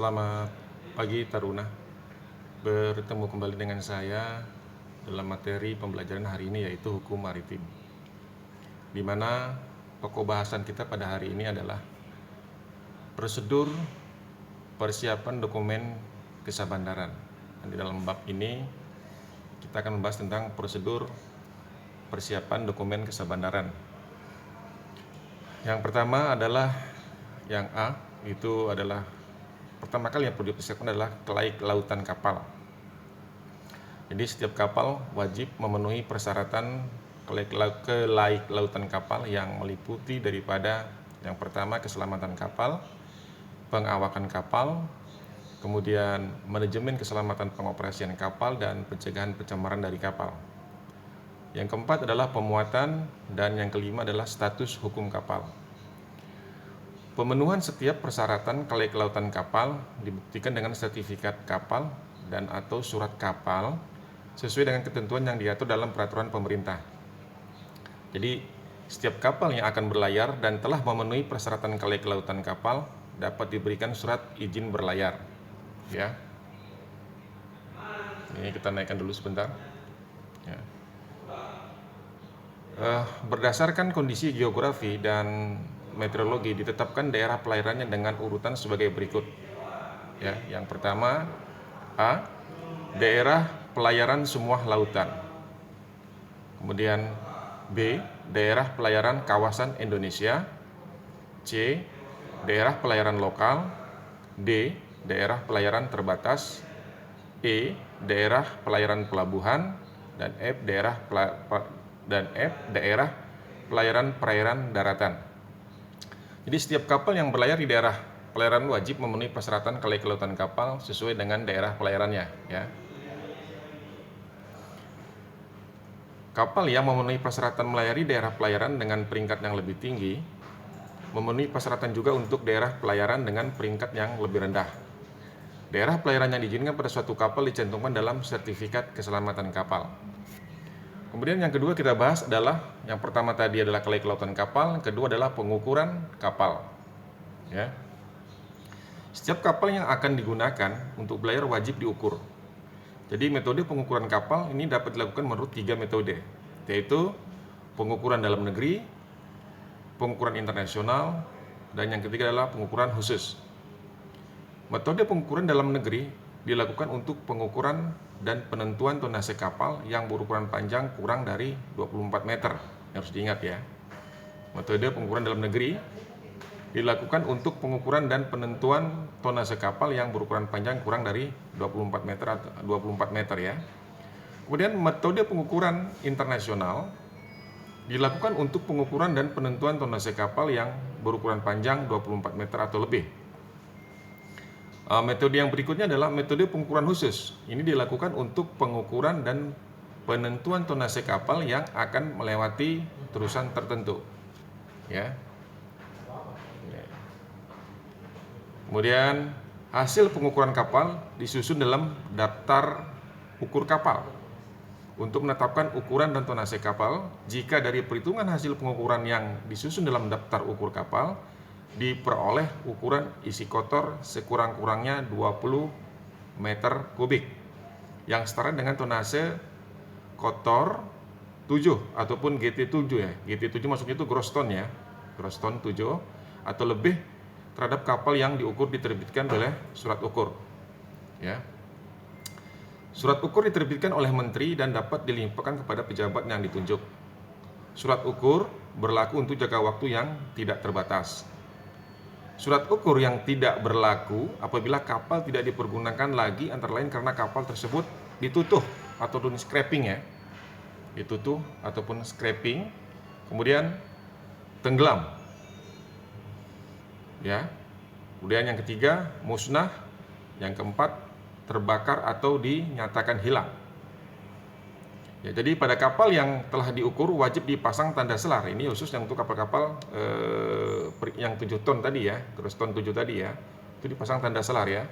Selamat pagi Taruna, bertemu kembali dengan saya dalam materi pembelajaran hari ini yaitu hukum maritim, di mana pokok bahasan kita pada hari ini adalah prosedur persiapan dokumen kesabandaran. Dan di dalam bab ini kita akan membahas tentang prosedur persiapan dokumen kesabandaran. Yang pertama adalah yang A, itu adalah pertama kali yang perlu dipersiapkan adalah kelaik lautan kapal. Jadi setiap kapal wajib memenuhi persyaratan kelaik lautan kapal yang meliputi daripada yang pertama keselamatan kapal, pengawakan kapal, kemudian manajemen keselamatan pengoperasian kapal dan pencegahan pencemaran dari kapal. Yang keempat adalah pemuatan dan yang kelima adalah status hukum kapal. Pemenuhan setiap persyaratan kelaik lautan kapal dibuktikan dengan sertifikat kapal dan atau surat kapal sesuai dengan ketentuan yang diatur dalam peraturan pemerintah. Jadi, setiap kapal yang akan berlayar dan telah memenuhi persyaratan kelaik lautan kapal dapat diberikan surat izin berlayar. Ya. Ini kita naikkan dulu sebentar. Ya. Berdasarkan kondisi geografi dan meteorologi ditetapkan daerah pelayarannya dengan urutan sebagai berikut. Ya, yang pertama A, daerah pelayaran semua lautan. Kemudian B, daerah pelayaran kawasan Indonesia. C, daerah pelayaran lokal. D, daerah pelayaran terbatas. E, daerah pelayaran pelabuhan. Dan F, daerah pelayaran perairan daratan. Jadi setiap kapal yang berlayar di daerah pelayaran wajib memenuhi persyaratan kelaik lautan kapal sesuai dengan daerah pelayarannya. Ya. Kapal yang memenuhi persyaratan melayari daerah pelayaran dengan peringkat yang lebih tinggi memenuhi persyaratan juga untuk daerah pelayaran dengan peringkat yang lebih rendah. Daerah pelayaran yang diizinkan pada suatu kapal dicantumkan dalam sertifikat keselamatan kapal. Kemudian yang kedua kita bahas adalah, yang pertama tadi adalah kelaik lautan kapal, yang kedua adalah pengukuran kapal. Ya. Setiap kapal yang akan digunakan untuk berlayar wajib diukur. Jadi metode pengukuran kapal ini dapat dilakukan menurut 3 metode, yaitu pengukuran dalam negeri, pengukuran internasional, dan yang ketiga adalah pengukuran khusus. Metode pengukuran dalam negeri dilakukan untuk pengukuran dan penentuan tonase kapal yang berukuran panjang kurang dari 24 meter. Harus diingat ya. Metode pengukuran dalam negeri dilakukan untuk pengukuran dan penentuan tonase kapal yang berukuran panjang kurang dari 24 meter atau 24 meter ya. Kemudian metode pengukuran internasional dilakukan untuk pengukuran dan penentuan tonase kapal yang berukuran panjang 24 meter atau lebih. Metode yang berikutnya adalah metode pengukuran khusus. Ini dilakukan untuk pengukuran dan penentuan tonase kapal yang akan melewati terusan tertentu. Ya. Kemudian hasil pengukuran kapal disusun dalam daftar ukur kapal untuk menetapkan ukuran dan tonase kapal. Jika dari perhitungan hasil pengukuran yang disusun dalam daftar ukur kapal diperoleh ukuran isi kotor sekurang-kurangnya 20 meter kubik yang setara dengan tonase kotor 7 ataupun GT7 ya. GT7 maksudnya itu gross ton ya. Gross ton 7 atau lebih terhadap kapal yang diukur diterbitkan oleh surat ukur. Ya. Surat ukur diterbitkan oleh menteri dan dapat dilimpahkan kepada pejabat yang ditunjuk. Surat ukur berlaku untuk jangka waktu yang tidak terbatas. Surat ukur yang tidak berlaku apabila kapal tidak dipergunakan lagi, antara lain karena kapal tersebut ditutup ataupun scrapping ya. Ditutup ataupun scrapping, kemudian tenggelam. Ya. Kemudian yang ketiga, musnah. Yang keempat, terbakar atau dinyatakan hilang. Ya, jadi pada kapal yang telah diukur wajib dipasang tanda selar. Ini khusus yang untuk kapal-kapal yang 7 ton tadi ya, gross ton 7 tadi ya. Itu dipasang tanda selar ya.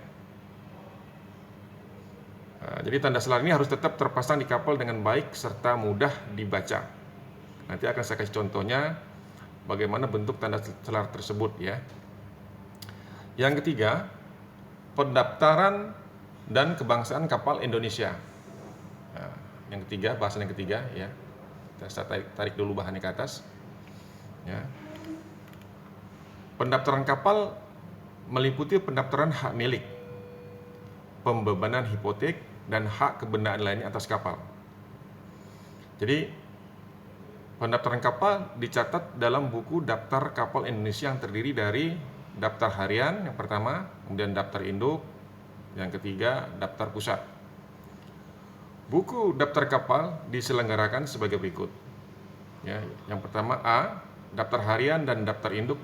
Jadi tanda selar ini harus tetap terpasang di kapal dengan baik serta mudah dibaca. Nanti akan saya kasih contohnya bagaimana bentuk tanda selar tersebut ya. Yang ketiga, pendaftaran dan kebangsaan kapal Indonesia. Nah, yang ketiga, bahasan yang ketiga ya. Saya tarik dulu bahannya ke atas. Ya. Pendaftaran kapal meliputi pendaftaran hak milik, pembebanan hipotek, dan hak kebendaan lainnya atas kapal. Jadi, pendaftaran kapal dicatat dalam buku daftar kapal Indonesia yang terdiri dari daftar harian yang pertama, kemudian daftar induk, yang ketiga daftar pusat. Buku daftar kapal diselenggarakan sebagai berikut. Ya, yang pertama A, daftar harian dan daftar induk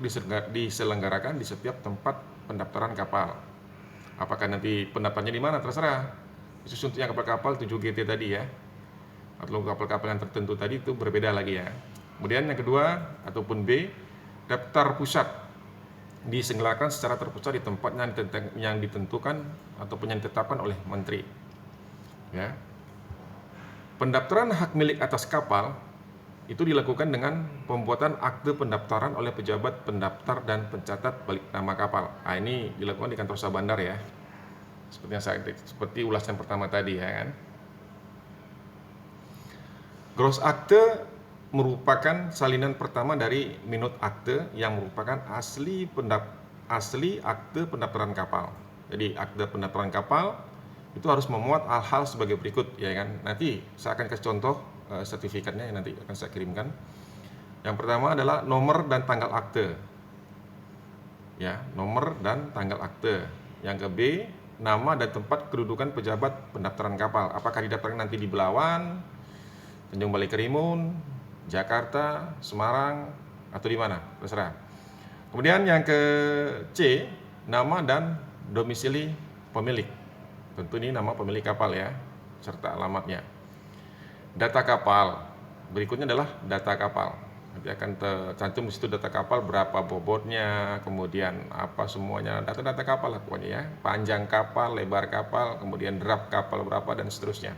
diselenggarakan di setiap tempat pendaftaran kapal. Apakah nanti pendaftarannya di mana terserah. Khusus untuk yang kapal-kapal 7GT tadi ya. Atau kapal-kapal yang tertentu tadi itu berbeda lagi ya. Kemudian yang kedua ataupun B, daftar pusat diselenggarakan secara terpusat di tempat yang ditentukan ataupun yang ditetapkan oleh menteri. Ya. Pendaftaran hak milik atas kapal itu dilakukan dengan pembuatan akte pendaftaran oleh pejabat pendaftar dan pencatat balik nama kapal. Nah, ini dilakukan di kantor sah bandar ya. Seperti ulasan pertama tadi ya kan. Gross akte merupakan salinan pertama dari minut akte yang merupakan asli akte pendaftaran kapal. Jadi akte pendaftaran kapal itu harus memuat hal-hal sebagai berikut ya kan. Nanti saya akan kasih contoh sertifikatnya yang nanti akan saya kirimkan. Yang pertama adalah nomor dan tanggal akte. Ya, nomor dan tanggal akte. Yang ke B, nama dan tempat kedudukan pejabat pendaftaran kapal. Apakah didaftarkan nanti di Belawan, Tanjung Balai Karimun, Jakarta, Semarang, atau di mana? Terserah. Kemudian yang ke C, nama dan domisili pemilik. Tentu ini nama pemilik kapal ya, serta alamatnya. Data kapal. Berikutnya adalah data kapal. Nanti akan tercantum di situ data kapal, berapa bobotnya, kemudian apa semuanya, data-data kapal lah pokoknya ya. Panjang kapal, lebar kapal, kemudian draft kapal berapa dan seterusnya.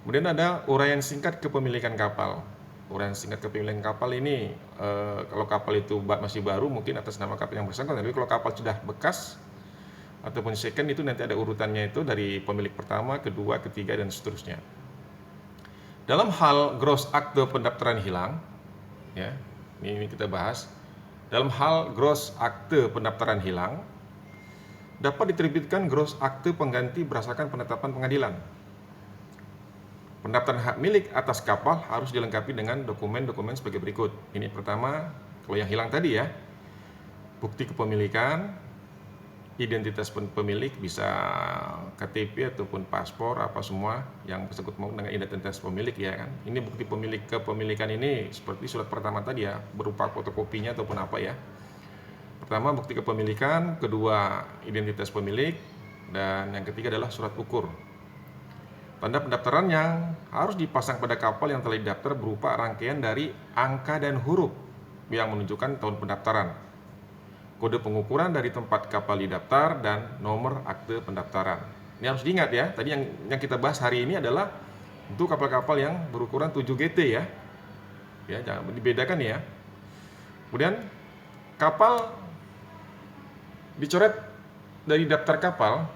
Kemudian ada uraian singkat kepemilikan kapal. Uraian singkat kepemilikan kapal ini kalau kapal itu masih baru mungkin atas nama kapal yang bersangkutan. Tapi kalau kapal sudah bekas ataupun second itu nanti ada urutannya itu dari pemilik pertama, kedua, ketiga dan seterusnya. Dalam hal gross akte pendaftaran hilang, ya, ini kita bahas. Dalam hal gross akte pendaftaran hilang, dapat diterbitkan gross akte pengganti berdasarkan penetapan pengadilan. Pendaftaran hak milik atas kapal harus dilengkapi dengan dokumen-dokumen sebagai berikut. Ini pertama, kalau yang hilang tadi ya, bukti kepemilikan, identitas pemilik bisa KTP ataupun paspor apa semua yang bersangkut maupun dengan identitas pemilik ya kan. Ini bukti kepemilikan ini seperti surat pertama tadi ya, berupa fotokopinya ataupun apa ya. Pertama bukti kepemilikan, kedua identitas pemilik, dan yang ketiga adalah surat ukur. Tanda pendaftaran yang harus dipasang pada kapal yang telah didaftar berupa rangkaian dari angka dan huruf yang menunjukkan tahun pendaftaran, kode pengukuran dari tempat kapal didaftar, dan nomor akte pendaftaran. Ini harus diingat ya. Tadi yang kita bahas hari ini adalah untuk kapal-kapal yang berukuran 7GT ya. Ya, jangan dibedakan ya. Kemudian kapal dicoret dari daftar kapal.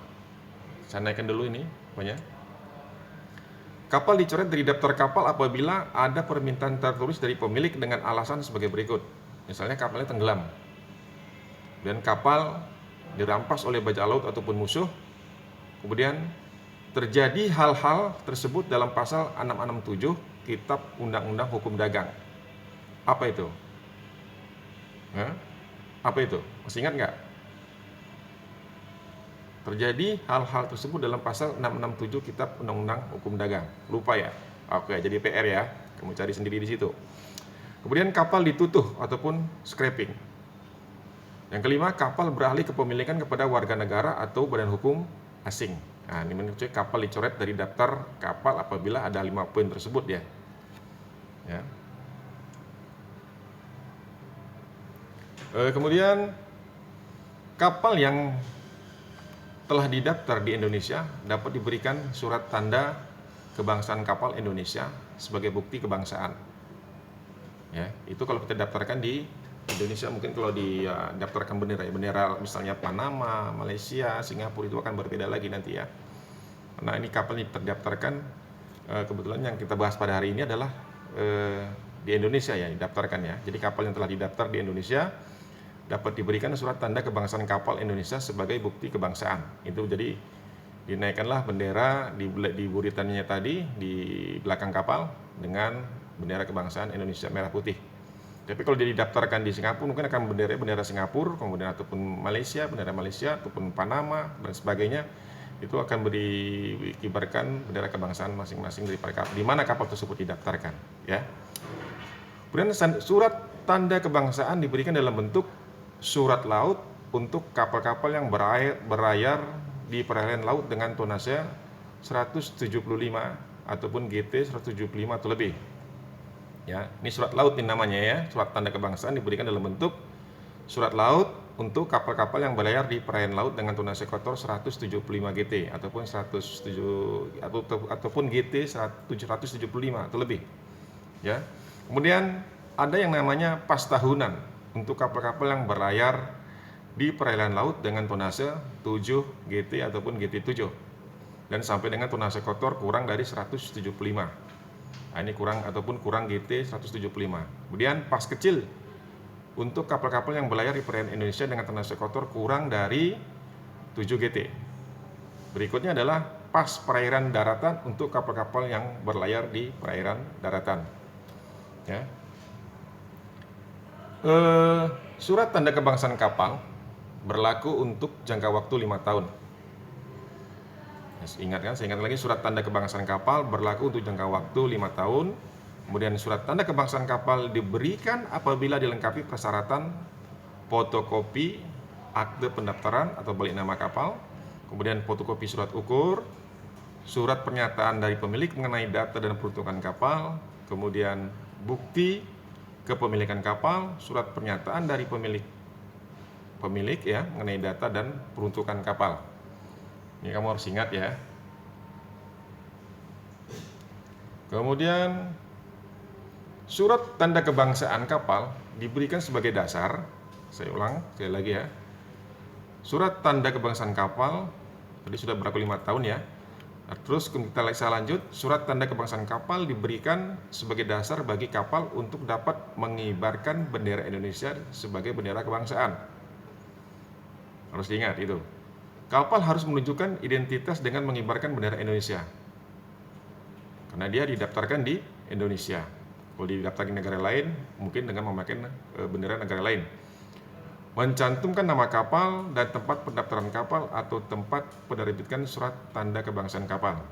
Saya naikkan dulu ini pokoknya. Kapal dicoret dari daftar kapal apabila ada permintaan tertulis dari pemilik dengan alasan sebagai berikut. Misalnya kapalnya tenggelam, dan kapal dirampas oleh bajak laut ataupun musuh. Kemudian terjadi hal-hal tersebut dalam pasal 667 Kitab Undang-Undang Hukum Dagang. Apa itu? Apa itu? Masih ingat nggak? Terjadi hal-hal tersebut dalam pasal 667 Kitab Undang-Undang Hukum Dagang. Lupa ya? Oke, jadi PR ya. Kamu cari sendiri di situ. Kemudian kapal ditutuh ataupun scrapping. Yang kelima, kapal beralih kepemilikan kepada warga negara atau badan hukum asing. Nah, ini menunjukkan kapal dicoret dari daftar kapal apabila ada 5 poin tersebut ya. Kemudian kapal yang telah didaftar di Indonesia dapat diberikan surat tanda kebangsaan kapal Indonesia sebagai bukti kebangsaan. Ya, itu kalau kita daftarkan di Indonesia mungkin kalau didaftarkan bendera ya, bendera misalnya Panama, Malaysia, Singapura itu akan berbeda lagi nanti ya. Karena ini kapal ini terdaftarkan, kebetulan yang kita bahas pada hari ini adalah di Indonesia ya, didaftarkan ya. Jadi kapal yang telah didaftar di Indonesia dapat diberikan surat tanda kebangsaan kapal Indonesia sebagai bukti kebangsaan. Itu jadi dinaikkanlah bendera di buritannya tadi di belakang kapal dengan bendera kebangsaan Indonesia merah putih. Tapi kalau dia didaftarkan di Singapura mungkin akan bendera Singapura, kemudian ataupun Malaysia, bendera Malaysia ataupun Panama dan sebagainya, itu akan dikibarkan bendera kebangsaan masing-masing dari kapal di mana kapal tersebut didaftarkan ya. Kemudian surat tanda kebangsaan diberikan dalam bentuk surat laut untuk kapal-kapal yang berlayar di perairan laut dengan tonase 175 ataupun GT 175 atau lebih. Ya, ini surat laut ini namanya ya, surat tanda kebangsaan diberikan dalam bentuk surat laut untuk kapal-kapal yang berlayar di perairan laut dengan tonase kotor 175 GT ataupun 107 ataupun GT 775 atau lebih. Ya. Kemudian ada yang namanya pas tahunan untuk kapal-kapal yang berlayar di perairan laut dengan tonase 7 GT ataupun GT7 dan sampai dengan tonase kotor kurang dari 175. Nah, ini kurang GT 175. Kemudian pas kecil untuk kapal-kapal yang berlayar di perairan Indonesia dengan tonase kotor kurang dari 7 GT. Berikutnya adalah pas perairan daratan untuk kapal-kapal yang berlayar di perairan daratan. Ya. Surat tanda kebangsaan kapal berlaku untuk jangka waktu 5 tahun. Saya ingat lagi, surat tanda kebangsaan kapal berlaku untuk jangka waktu 5 tahun. Kemudian surat tanda kebangsaan kapal diberikan apabila dilengkapi persyaratan fotokopi akte pendaftaran atau balik nama kapal, kemudian fotokopi surat ukur, surat pernyataan dari pemilik mengenai data dan peruntukan kapal, kemudian bukti kepemilikan kapal, surat pernyataan dari pemilik ya mengenai data dan peruntukan kapal. Ini kamu harus ingat ya. Kemudian surat tanda kebangsaan kapal diberikan sebagai dasar. Saya ulang sekali lagi ya. Surat tanda kebangsaan kapal tadi sudah berlaku 5 tahun ya. Nah, terus kita lanjut, surat tanda kebangsaan kapal diberikan sebagai dasar bagi kapal untuk dapat mengibarkan bendera Indonesia sebagai bendera kebangsaan. Harus diingat itu. Kapal harus menunjukkan identitas dengan mengibarkan bendera Indonesia. Karena dia didaftarkan di Indonesia. Kalau didaftarkan di negara lain, mungkin dengan memakai bendera negara lain. Mencantumkan nama kapal dan tempat pendaftaran kapal atau tempat penerbitan surat tanda kebangsaan kapal.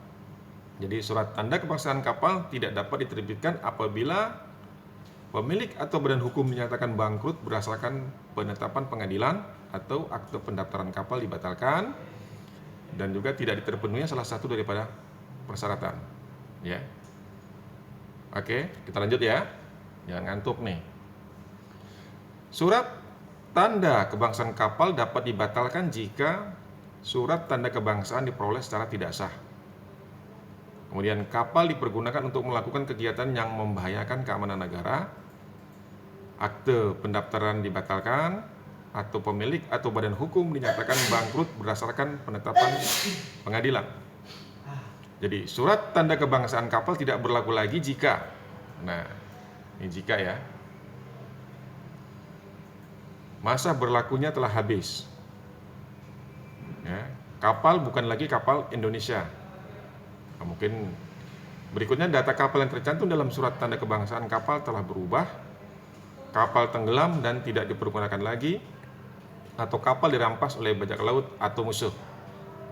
Jadi surat tanda kebangsaan kapal tidak dapat diterbitkan apabila pemilik atau badan hukum dinyatakan bangkrut berdasarkan penetapan pengadilan atau akte pendaftaran kapal dibatalkan dan juga tidak terpenuhi salah satu daripada persyaratan. Ya. Oke, kita lanjut ya. Jangan ngantuk nih. Surat tanda kebangsaan kapal dapat dibatalkan jika surat tanda kebangsaan diperoleh secara tidak sah. Kemudian kapal dipergunakan untuk melakukan kegiatan yang membahayakan keamanan negara, akte pendaftaran dibatalkan, atau pemilik atau badan hukum dinyatakan bangkrut berdasarkan penetapan pengadilan. Jadi surat tanda kebangsaan kapal tidak berlaku lagi jika, nah ini jika ya, masa berlakunya telah habis. Ya, kapal bukan lagi kapal Indonesia. Nah, mungkin berikutnya data kapal yang tercantum dalam surat tanda kebangsaan kapal telah berubah, kapal tenggelam dan tidak dipergunakan lagi, atau kapal dirampas oleh bajak laut atau musuh.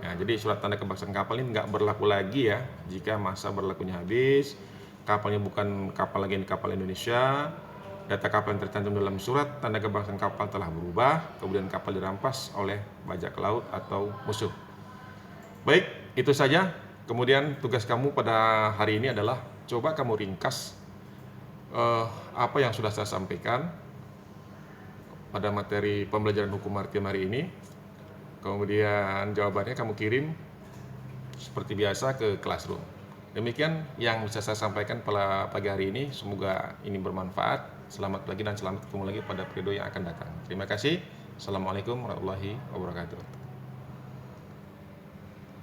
Nah, jadi surat tanda kebangsaan kapal ini nggak berlaku lagi ya jika masa berlakunya habis, kapalnya bukan kapal lagi kapal Indonesia, data kapal yang tercantum dalam surat tanda kebangsaan kapal telah berubah, kemudian kapal dirampas oleh bajak laut atau musuh. Baik, itu saja. Kemudian tugas kamu pada hari ini adalah coba kamu ringkas apa yang sudah saya sampaikan pada materi pembelajaran hukum maritim hari ini. Kemudian jawabannya kamu kirim seperti biasa ke Classroom. Demikian yang bisa saya sampaikan pada pagi hari ini. Semoga ini bermanfaat. Selamat pagi dan selamat ketemu lagi pada periode yang akan datang. Terima kasih. Assalamualaikum warahmatullahi wabarakatuh.